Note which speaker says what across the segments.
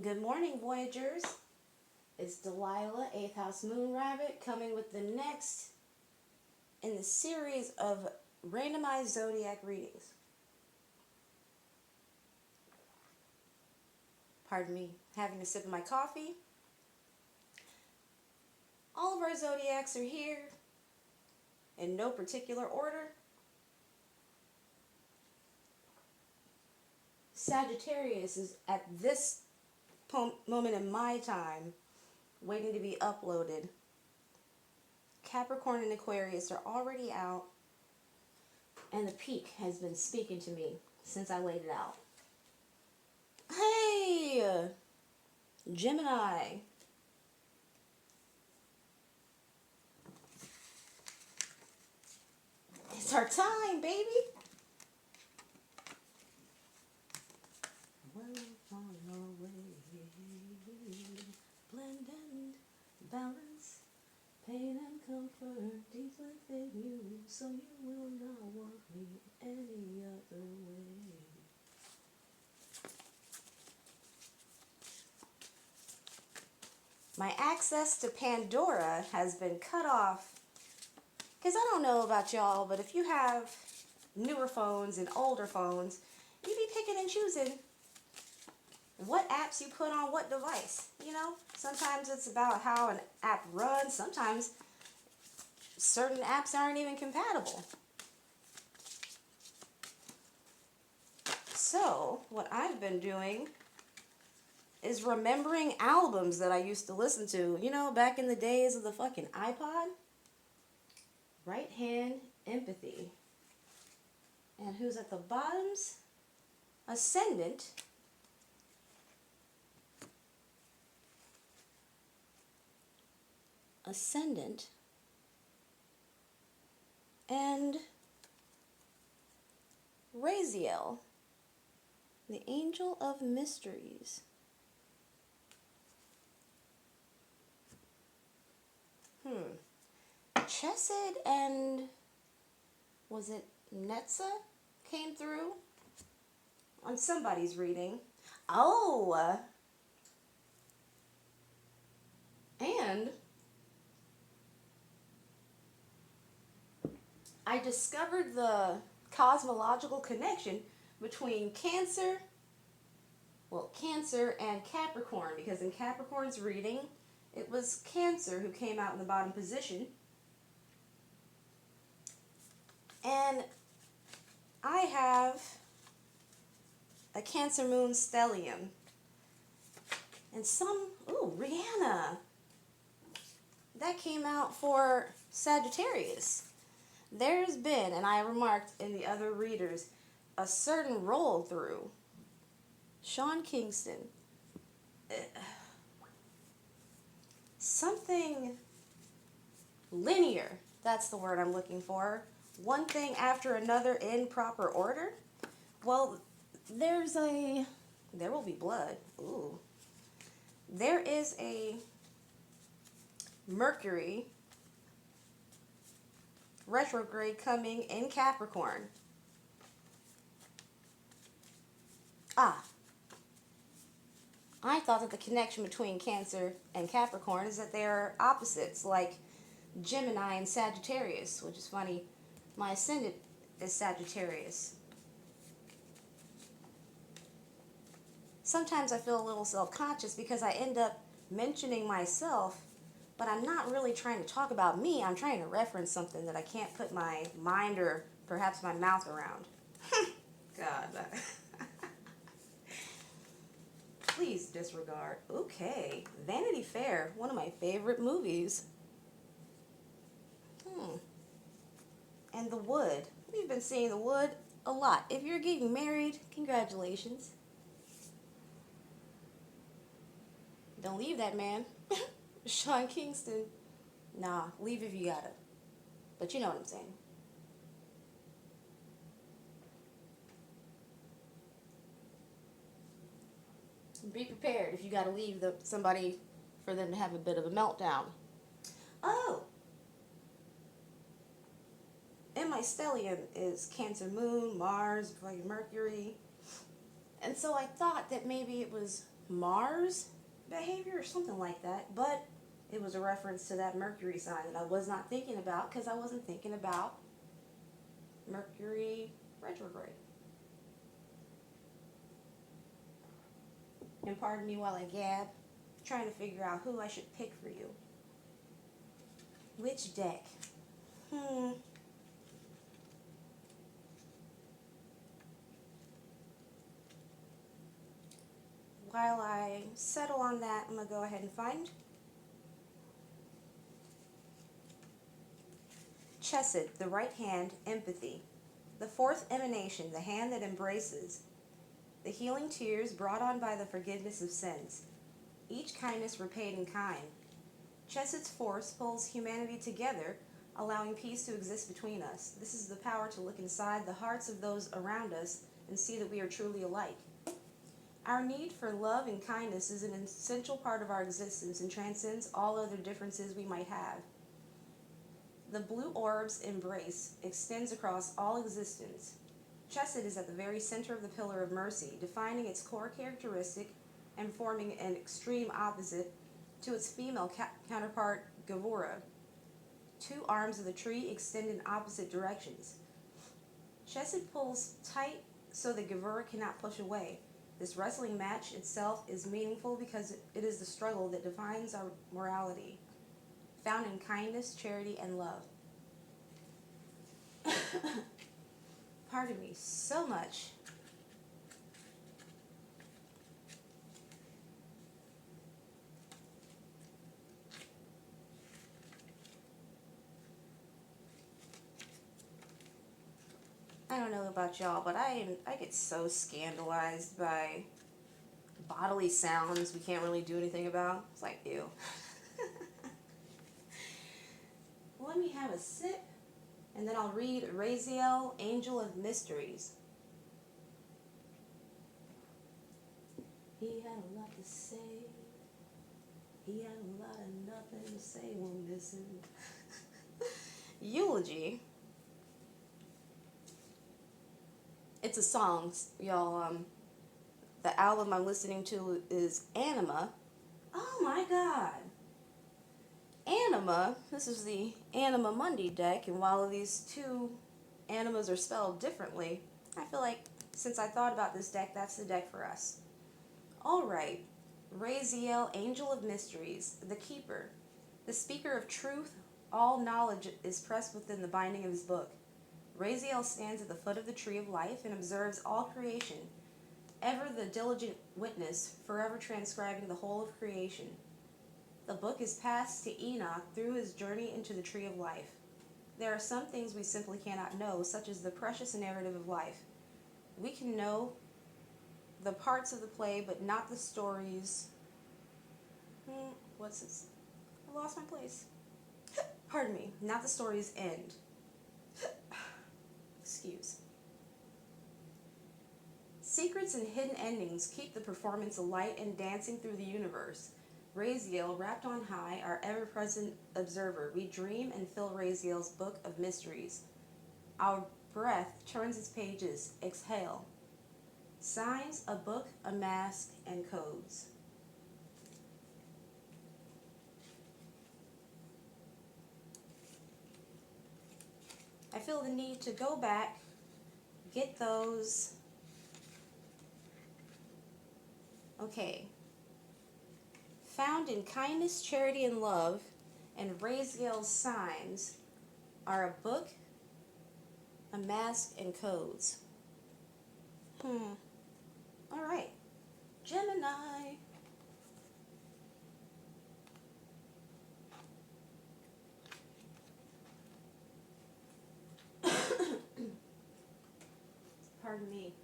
Speaker 1: Good morning, Voyagers. It's Delilah, 8th House Moon Rabbit, coming with the next in the series of randomized zodiac readings. Pardon me, having a sip of my coffee. All of our zodiacs are here in no particular order. Sagittarius is at this moment in my time waiting to be uploaded. Capricorn and Aquarius are already out, and the peak has been speaking to me since I laid it out. Hey, Gemini. It's our time, baby. Blend and balance, pain and comfort deep within you, so you will not want me any other way. My access to Pandora has been cut off because I don't know about y'all, but if you have newer phones and older phones, you be picking and choosing what apps you put on what device. You know, sometimes it's about how an app runs. Sometimes certain apps aren't even compatible. So what I've been doing is remembering albums that I used to listen to, you know, back in the days of the fucking iPod. Right Hand Empathy. And who's at the bottoms? Ascendant. Ascendant. And Raziel, the Angel of Mysteries. Chesed and was it Netza came through on somebody's reading. Oh, and I discovered the cosmological connection between Cancer and Capricorn, because in Capricorn's reading, it was Cancer who came out in the bottom position. And I have a Cancer moon stellium. And Rihanna. That came out for Sagittarius. There's been, and I remarked in the other readers, a certain roll through. Sean Kingston. Something linear. That's the word I'm looking for. One thing after another in proper order. Well, there will be blood. Ooh. There is a Mercury retrograde coming in Capricorn. I thought that the connection between Cancer and Capricorn is that they're opposites, like Gemini and Sagittarius, which is funny. My ascendant is Sagittarius. Sometimes I feel a little self-conscious because I end up mentioning myself, but I'm not really trying to talk about me. I'm trying to reference something that I can't put my mind or perhaps my mouth around. God. Please disregard. Okay. Vanity Fair, one of my favorite movies. And The Wood. We've been seeing The Wood a lot. If you're getting married, congratulations. Don't leave that man. Sean Kingston. Nah, leave if you gotta. But you know what I'm saying. Be prepared if you gotta leave somebody for them to have a bit of a meltdown. Oh! And my stellium is Cancer Moon, Mars, Mercury. And so I thought that maybe it was Mars behavior or something like that, but it was a reference to that Mercury sign that I was not thinking about because I wasn't thinking about Mercury retrograde. And pardon me while I gab, trying to figure out who I should pick for you. Which deck? While I settle on that, I'm going to go ahead and find Chesed, the right hand, empathy. The fourth emanation, the hand that embraces. The healing tears brought on by the forgiveness of sins. Each kindness repaid in kind. Chesed's force pulls humanity together, allowing peace to exist between us. This is the power to look inside the hearts of those around us and see that we are truly alike. Our need for love and kindness is an essential part of our existence and transcends all other differences we might have. The blue orb's embrace extends across all existence. Chesed is at the very center of the pillar of mercy, defining its core characteristic and forming an extreme opposite to its female counterpart, Gevura. Two arms of the tree extend in opposite directions. Chesed pulls tight so that Gevura cannot push away. This wrestling match itself is meaningful because it is the struggle that defines our morality, found in kindness, charity, and love. Pardon me so much. I don't know about y'all, but I get so scandalized by bodily sounds we can't really do anything about. It's like, ew. Let me have a sip, and then I'll read Raziel, Angel of Mysteries. He had a lot to say. He had a lot of nothing to say when missing. Eulogy. It's a song, y'all. The album I'm listening to is Anima. Oh my god. Anima, this is the Anima Mundi deck, and while these two animas are spelled differently, I feel like since I thought about this deck, that's the deck for us. Alright, Raziel, Angel of Mysteries, the Keeper. The speaker of truth, all knowledge is pressed within the binding of his book. Raziel stands at the foot of the tree of life and observes all creation, ever the diligent witness, forever transcribing the whole of creation. The book is passed to Enoch through his journey into the tree of life. There are some things we simply cannot know, such as the precious narrative of life. We can know the parts of the play, but not the stories. What's this? I lost my place. Pardon me. Not the story's end. Excuse. Secrets and hidden endings keep the performance alight and dancing through the universe. Raziel, wrapped on high, our ever-present observer, we dream and fill Raziel's book of mysteries. Our breath turns its pages. Exhale. Signs, a book, a mask, and codes. I feel the need to go back, get those. Okay. Found in kindness, charity, and love, and Raziel's signs are a book, a mask, and codes. All right. Gemini. Pardon me.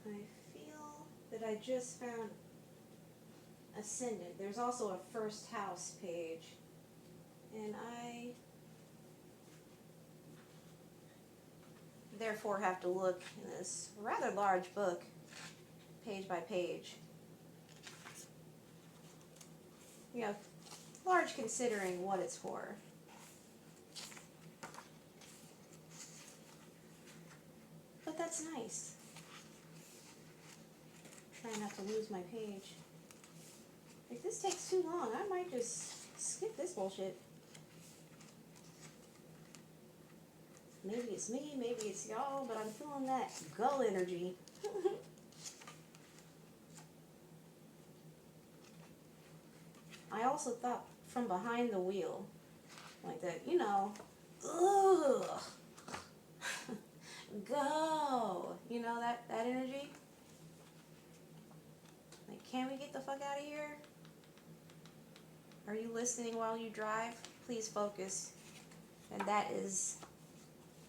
Speaker 1: I feel that I just found Ascendant. There's also a first house page, and I therefore have to look in this rather large book, page by page. you know, large considering what it's for. But that's nice. Trying not to lose my page. If this takes too long, I might just skip this bullshit. Maybe it's me, maybe it's y'all, but I'm feeling that go energy. I also thought from behind the wheel, like that, you know, ugh, go, you know, that energy. Like, can we get the fuck out of here? Are you listening while you drive? Please focus. And that is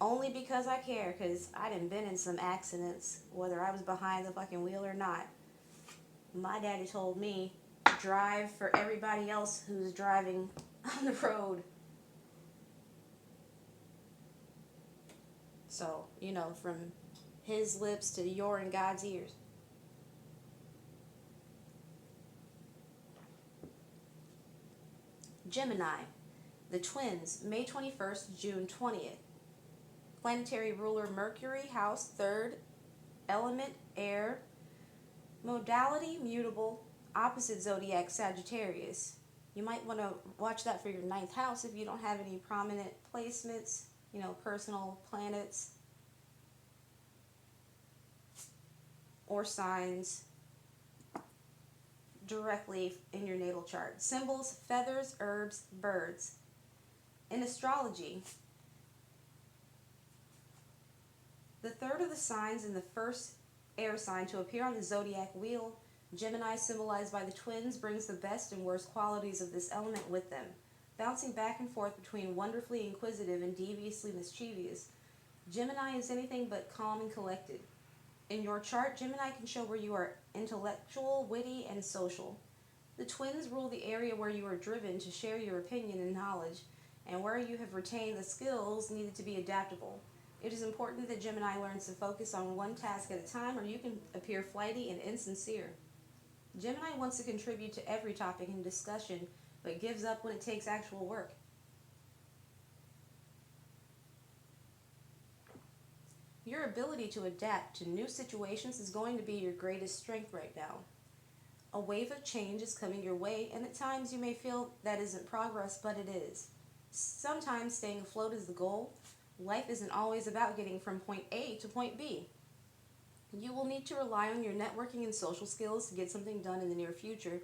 Speaker 1: only because I care, because I done been in some accidents, whether I was behind the fucking wheel or not. My daddy told me, drive for everybody else who's driving on the road. So, you know, from his lips to your and God's ears. Gemini, the twins, May 21st, June 20th. Planetary ruler Mercury, house 3rd, element air, modality mutable, opposite zodiac Sagittarius. You might want to watch that for your 9th house if you don't have any prominent placements, you know, personal planets or signs directly in your natal chart. Symbols, feathers, herbs, birds. In astrology, the third of the signs in the first air sign to appear on the zodiac wheel, Gemini, symbolized by the twins, brings the best and worst qualities of this element with them, bouncing back and forth between wonderfully inquisitive and deviously mischievous. Gemini is anything but calm and collected. In your chart, Gemini can show where you are intellectual, witty, and social. The twins rule the area where you are driven to share your opinion and knowledge, and where you have retained the skills needed to be adaptable. It is important that Gemini learns to focus on one task at a time, or you can appear flighty and insincere. Gemini wants to contribute to every topic in discussion, but gives up when it takes actual work. Your ability to adapt to new situations is going to be your greatest strength right now. A wave of change is coming your way, and at times you may feel that isn't progress, but it is. Sometimes staying afloat is the goal. Life isn't always about getting from point A to point B. You will need to rely on your networking and social skills to get something done in the near future.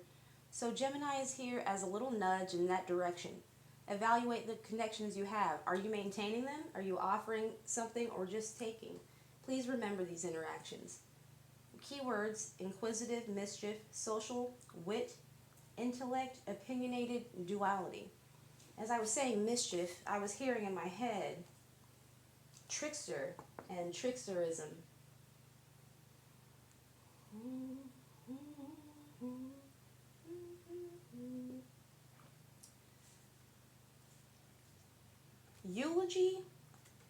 Speaker 1: So Gemini is here as a little nudge in that direction. Evaluate the connections you have. Are you maintaining them? Are you offering something or just taking? Please remember these interactions. Keywords: inquisitive, mischief, social, wit, intellect, opinionated, duality. As I was saying mischief, I was hearing in my head trickster and tricksterism. Eulogy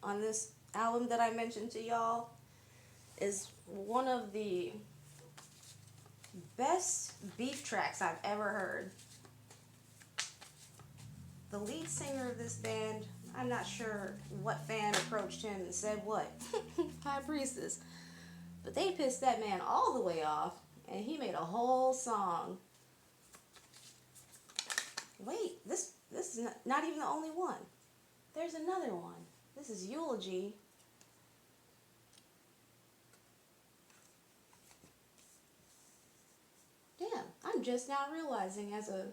Speaker 1: on this album that I mentioned to y'all is one of the best beef tracks I've ever heard. The lead singer of this band, I'm not sure what fan approached him and said what, High Priestess, but they pissed that man all the way off, and he made a whole song. Wait, this is not even the only one. There's another one. This is Eulogy. Damn, I'm just now realizing as a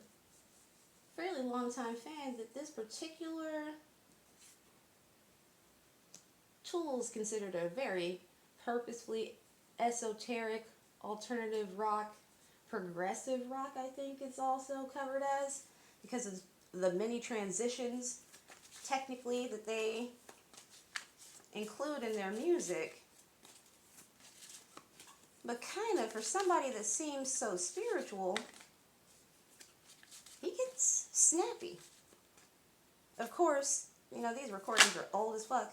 Speaker 1: fairly long time fan that this particular tool is considered a very purposefully esoteric alternative rock, progressive rock, I think it's also covered as, because of the many transitions technically that they include in their music. But kind of for somebody that seems so spiritual, he gets snappy. Of course, you know, these recordings are old as fuck.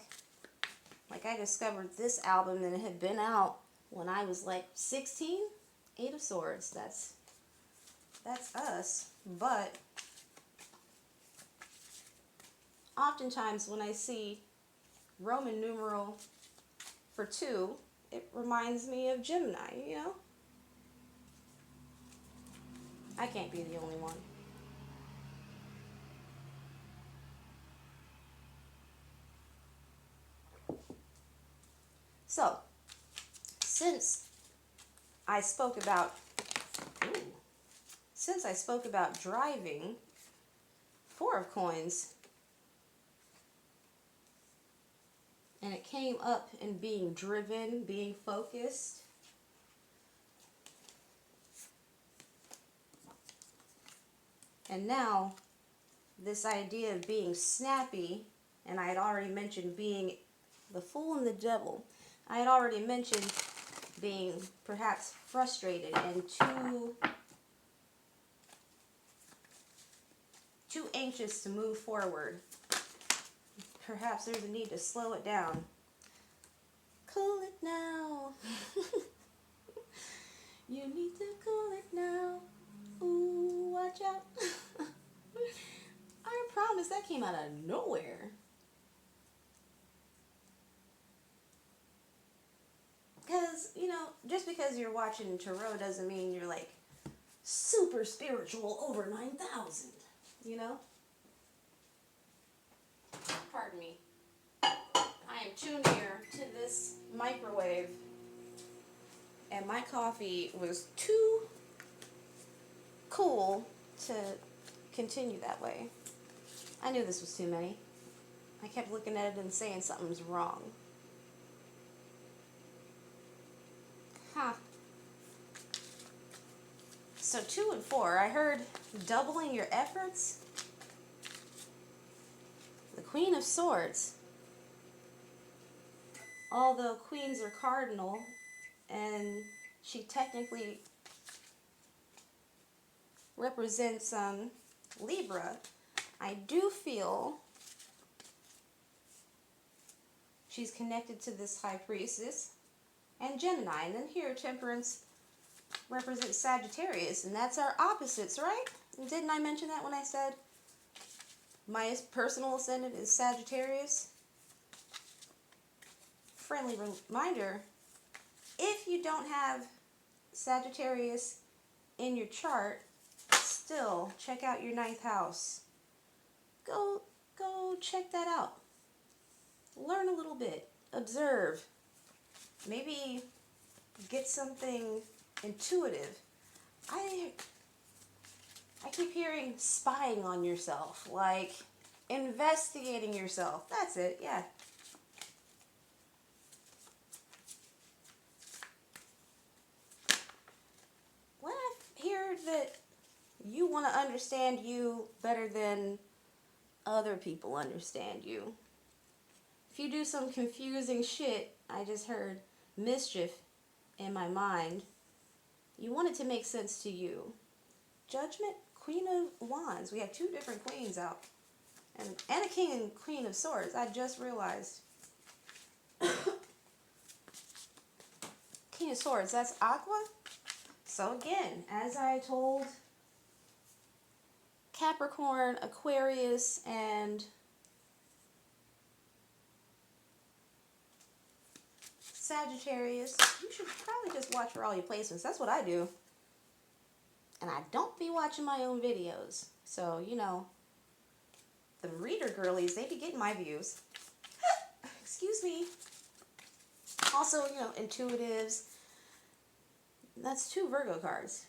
Speaker 1: Like, I discovered this album and it had been out when I was like 16. Eight of Swords. That's that's us. But oftentimes when I see Roman numeral for 2, it reminds me of Gemini, you know? I can't be the only one. So, since I spoke about ooh, since I spoke about driving, 4 of coins, and it came up in being driven, being focused. And now, this idea of being snappy, and I had already mentioned being the fool and the devil. I had already mentioned being perhaps frustrated and too anxious to move forward. Perhaps there's a need to slow it down. Cool it now. You need to cool it now. Ooh, watch out. I promise that came out of nowhere. Because, you know, just because you're watching tarot doesn't mean you're like super spiritual over 9,000, you know? Pardon me. I am tuned here to this microwave, and my coffee was too cool to continue that way. I knew this was too many. I kept looking at it and saying something's wrong. Huh. So 2 and 4, I heard doubling your efforts. The Queen of Swords. Although queens are cardinal, and she technically represents Libra, I do feel she's connected to this High Priestess and Gemini. And then here, Temperance represents Sagittarius, and that's our opposites, right? Didn't I mention that when I said my personal ascendant is Sagittarius? Friendly reminder, if you don't have Sagittarius in your chart, still check out your 9th house. Go check that out. Learn a little bit. Observe. Maybe get something intuitive. I keep hearing spying on yourself, like investigating yourself. That's it, yeah. When I hear that you want to understand you better than other people understand you. If you do some confusing shit, I just heard mischief in my mind. You want it to make sense to you. Judgment, Queen of Wands. We have 2 different queens out. And a King and Queen of Swords. I just realized. King of Swords, that's Aqua. So again, as I told Capricorn, Aquarius, and Sagittarius, you should probably just watch for all your placements. That's what I do. And I don't be watching my own videos. So, you know, the reader girlies, they be getting my views. Excuse me. Also, you know, intuitives. That's 2 Virgo cards.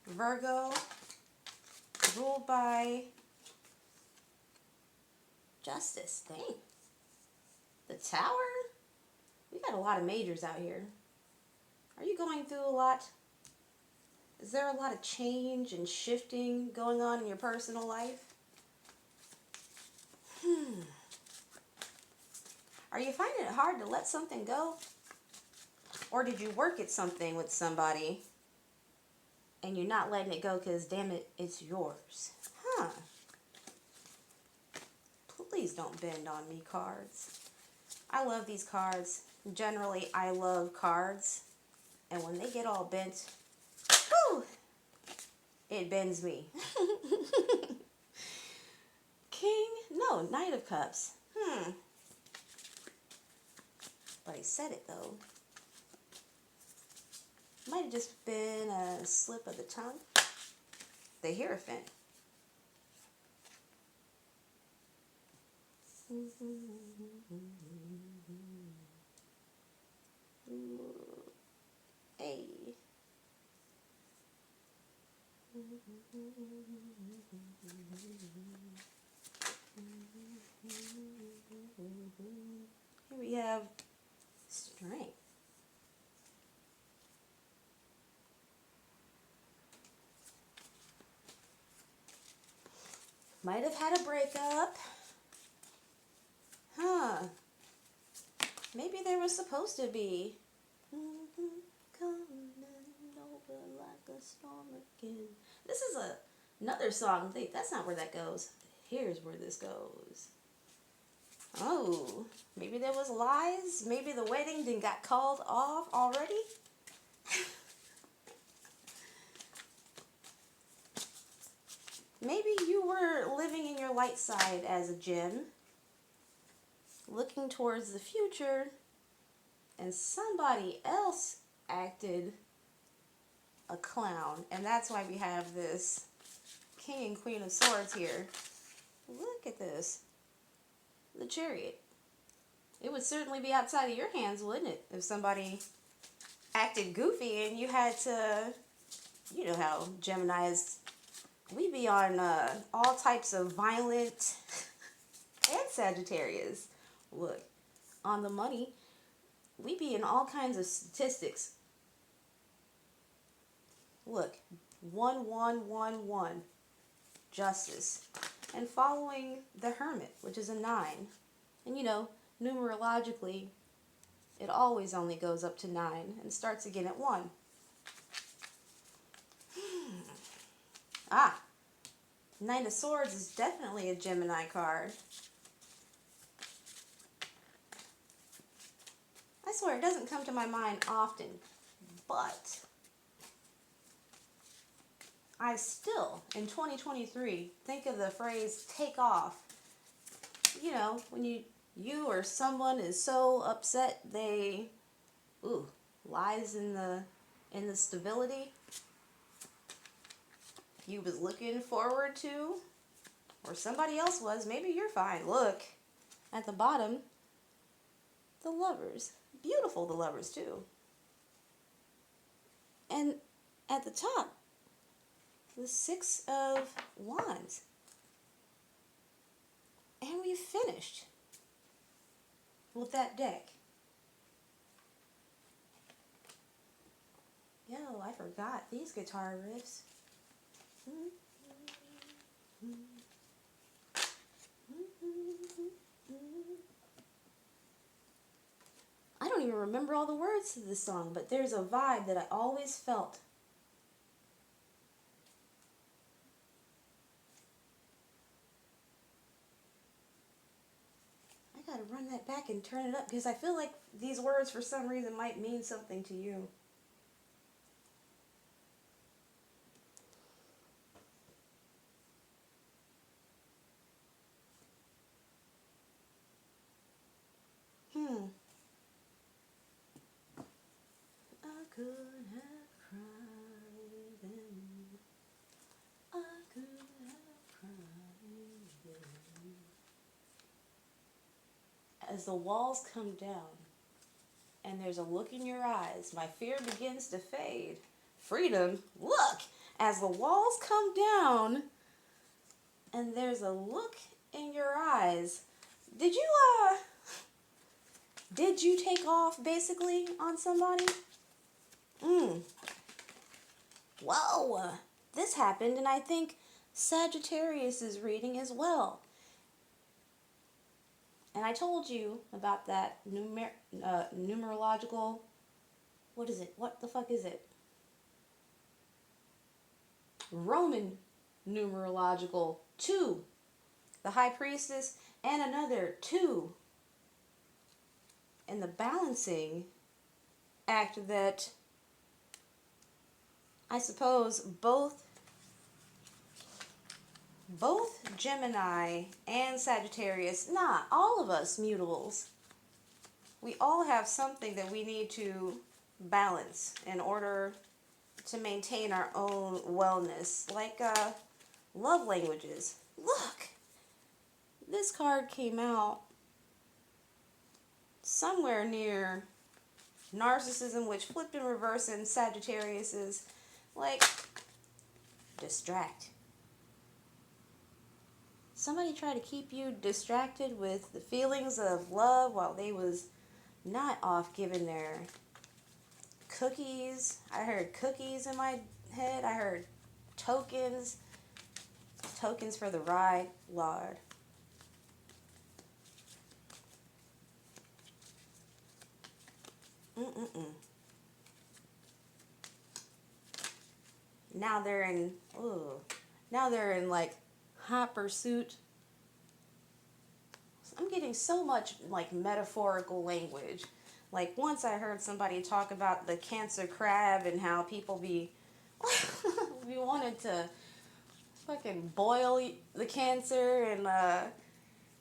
Speaker 1: Virgo, ruled by Justice. Dang. The Tower? We got a lot of majors out here. Are you going through a lot? Is there a lot of change and shifting going on in your personal life? Are you finding it hard to let something go? Or did you work at something with somebody and you're not letting it go because, damn it, it's yours? Huh. Please don't bend on me, cards. I love these cards. Generally, I love cards. And when they get all bent, whew, it bends me. King, no, Knight of Cups. But he said it though. Might have just been a slip of the tongue. The Hierophant. Hey. Here we have Strength. Might have had a breakup. Huh. Maybe there was supposed to be. Coming over like a storm again. This is another song. That's not where that goes. Here's where this goes. Oh, maybe there was lies. Maybe the wedding didn't got called off already. Maybe you were living in your light side as a gem, looking towards the future, and somebody else acted a clown. And that's why we have this King and Queen of Swords here. Look at this. The Chariot. It would certainly be outside of your hands, wouldn't it? If somebody acted goofy and you had to, you know how Gemini is. We be on all types of violent, and Sagittarius. Look, on the money, we be in all kinds of statistics. Look, 1111, Justice. And following the Hermit, which is a 9. And you know, numerologically, it always only goes up to 9 and starts again at 1. Ah, Knight of Swords is definitely a Gemini card. I swear, it doesn't come to my mind often, but I still, in 2023, think of the phrase take off. You know, when you or someone is so upset they, lies in the stability you was looking forward to, or somebody else was. Maybe you're fine. Look, at the bottom, the Lovers. Beautiful, the Lovers, too. And at the top, the 6 of Wands. And we finished with that deck. Yo, I forgot these guitar riffs. I don't even remember all the words to this song, but there's a vibe that I always felt. I gotta run that back and turn it up because I feel like these words for some reason might mean something to you. I could have cried then. I could have cried then. As the walls come down and there's a look in your eyes, my fear begins to fade. Freedom, look! As the walls come down and there's a look in your eyes. Did you take off basically on somebody? Whoa! This happened, and I think Sagittarius is reading as well. And I told you about that numerological, what is it? What the fuck is it? Roman numerological 2. The High Priestess and another 2. And the balancing act that I suppose both Gemini and Sagittarius, all of us mutables, we all have something that we need to balance in order to maintain our own wellness, like love languages. Look, this card came out somewhere near narcissism, which flipped in reverse, and Sagittarius is like distract. Somebody try to keep you distracted with the feelings of love while they was not off giving their cookies. I heard cookies in my head. I heard tokens. Tokens for the ride, Lord. Now they're in, like hot pursuit. I'm getting so much like metaphorical language. Like once I heard somebody talk about the cancer crab and how people be we wanted to fucking boil the cancer and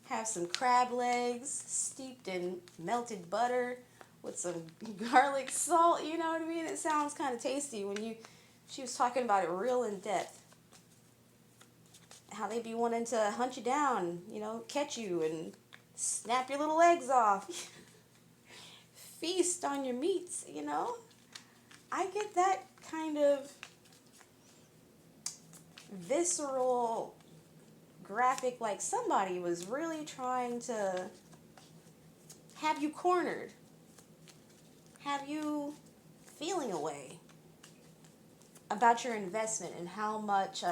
Speaker 1: have some crab legs steeped in melted butter with some garlic salt, you know what I mean? It sounds kind of tasty when she was talking about it real in depth. How they be wanting to hunt you down, catch you and snap your little legs off. Feast on your meats, I get that kind of visceral graphic, like somebody was really trying to have you cornered, have you feeling away about your investment and how much,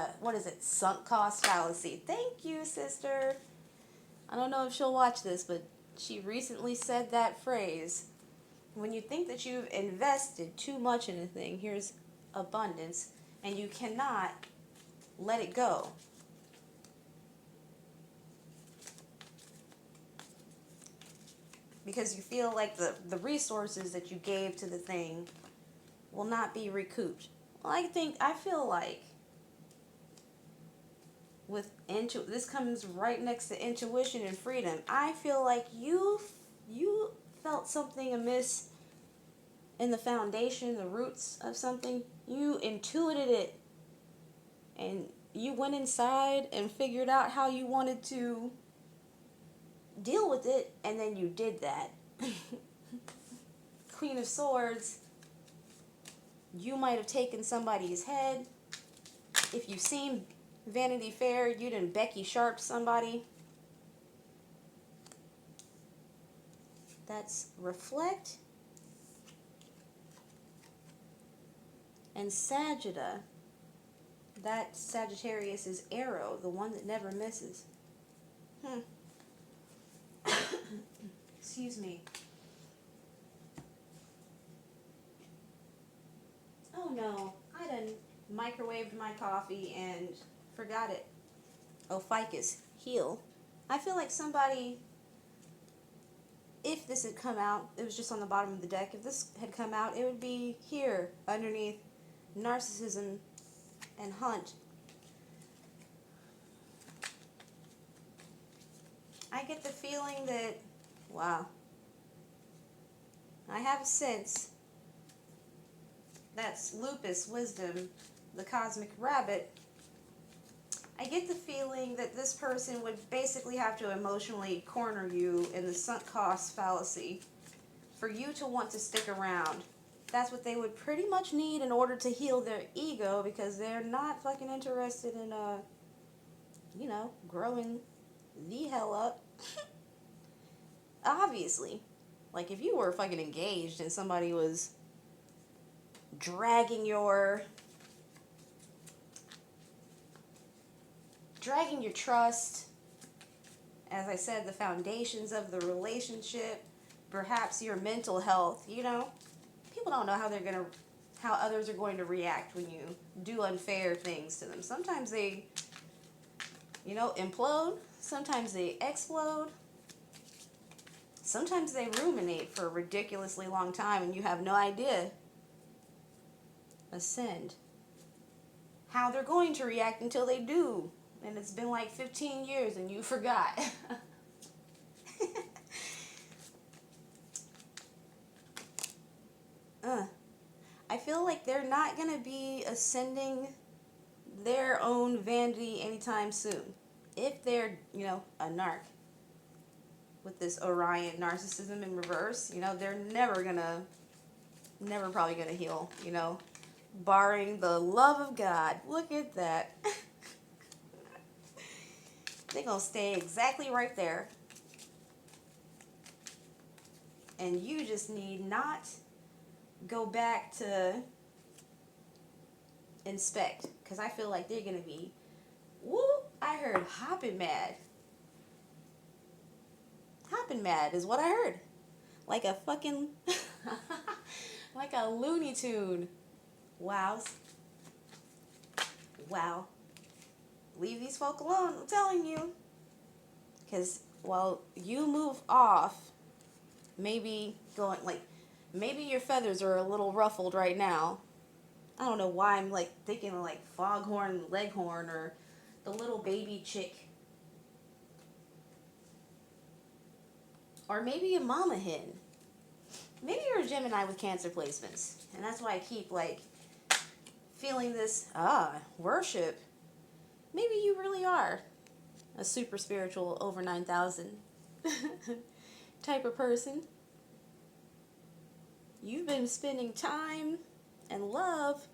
Speaker 1: sunk cost fallacy. Thank you, sister. I don't know if she'll watch this, but she recently said that phrase. When you think that you've invested too much in a thing, here's abundance, and you cannot let it go. Because you feel like the resources that you gave to the thing will not be recouped. Well, I feel like this comes right next to intuition and freedom. I feel like you felt something amiss in the foundation, the roots of something. You intuited it, and you went inside and figured out how you wanted to deal with it, and then you did that. Queen of Swords, you might have taken somebody's head. If you've seen Vanity Fair, you done Becky Sharp somebody. That's reflect. And Sagitta, that Sagittarius is arrow, the one that never misses. Excuse me. Oh no, I done microwaved my coffee and forgot it. Oh, ficus, heal. I feel like somebody, if this had come out, it was just on the bottom of the deck. If this had come out, it would be here underneath narcissism and hunt. I get the feeling that, wow, I have a sense. That's lupus, wisdom, the cosmic rabbit. I get the feeling that this person would basically have to emotionally corner you in the sunk cost fallacy for you to want to stick around. That's what they would pretty much need in order to heal their ego, because they're not fucking interested in, growing the hell up. Obviously. Like, if you were fucking engaged and somebody was dragging your trust, as I said, the foundations of the relationship, perhaps your mental health, people don't know how others are going to react when you do unfair things to them. Sometimes they, implode. Sometimes they explode. Sometimes they ruminate for a ridiculously long time and you have no idea. Ascend. how they're going to react until they do. And it's been like 15 years and you forgot. I feel like they're not going to be ascending their own vanity anytime soon. If they're, a narc with this Orion narcissism in reverse, they're never probably gonna heal, barring the love of God. Look at that. They're gonna stay exactly right there. And you just need not go back to inspect. Because I feel like they're gonna be, woo, I heard hopping mad. Hopping mad is what I heard. Like a fucking, like a Looney Tune. Wow. Wow. Leave these folk alone, I'm telling you. Because while you move off, maybe your feathers are a little ruffled right now. I don't know why I'm like thinking of like foghorn leghorn or the little baby chick. Or maybe a mama hen. Maybe you're a Gemini with Cancer placements. And that's why I keep like feeling this, worship. Maybe you really are a super spiritual over 9,000 type of person. You've been spending time and love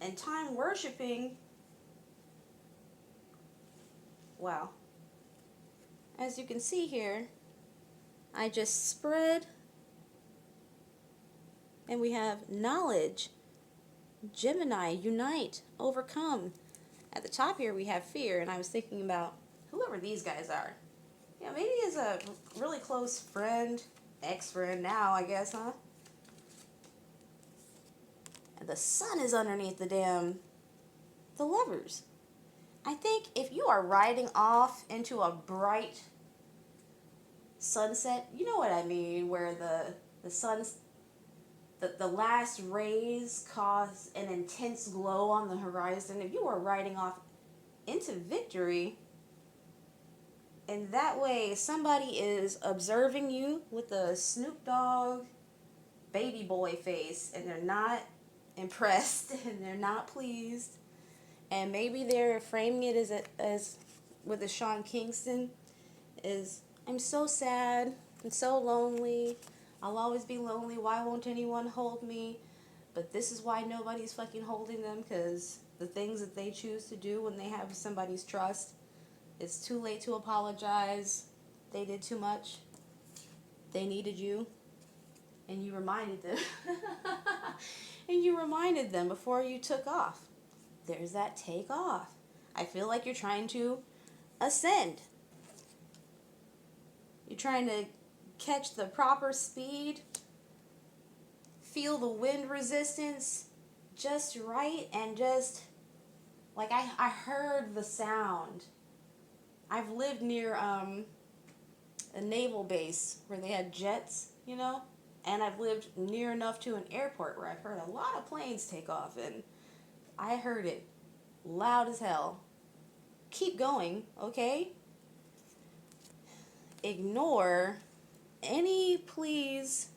Speaker 1: and time worshiping. Wow. As you can see here, I just spread and we have knowledge. Gemini, unite, overcome. At the top here we have fear, and I was thinking about whoever these guys are. Yeah, maybe as a really close friend, ex-friend now, I guess, huh? And the sun is underneath the Lovers. I think if you are riding off into a bright sunset, you know what I mean, where the sun's the last rays cause an intense glow on the horizon. If you are riding off into victory, and that way somebody is observing you with a Snoop Dogg baby boy face, and they're not impressed and they're not pleased, and maybe they're framing it as with a Sean Kingston is, I'm so sad and so lonely. I'll always be lonely. Why won't anyone hold me? But this is why nobody's fucking holding them, because the things that they choose to do when they have somebody's trust, it's too late to apologize. They did too much. They needed you. And you reminded them. And you reminded them before you took off. There's that take off. I feel like you're trying to ascend. You're trying to catch the proper speed, feel the wind resistance just right, and just like I heard the sound. I've lived near a naval base where they had jets, and I've lived near enough to an airport where I've heard a lot of planes take off, and I heard it loud as hell. Keep going, okay? Ignore any pleas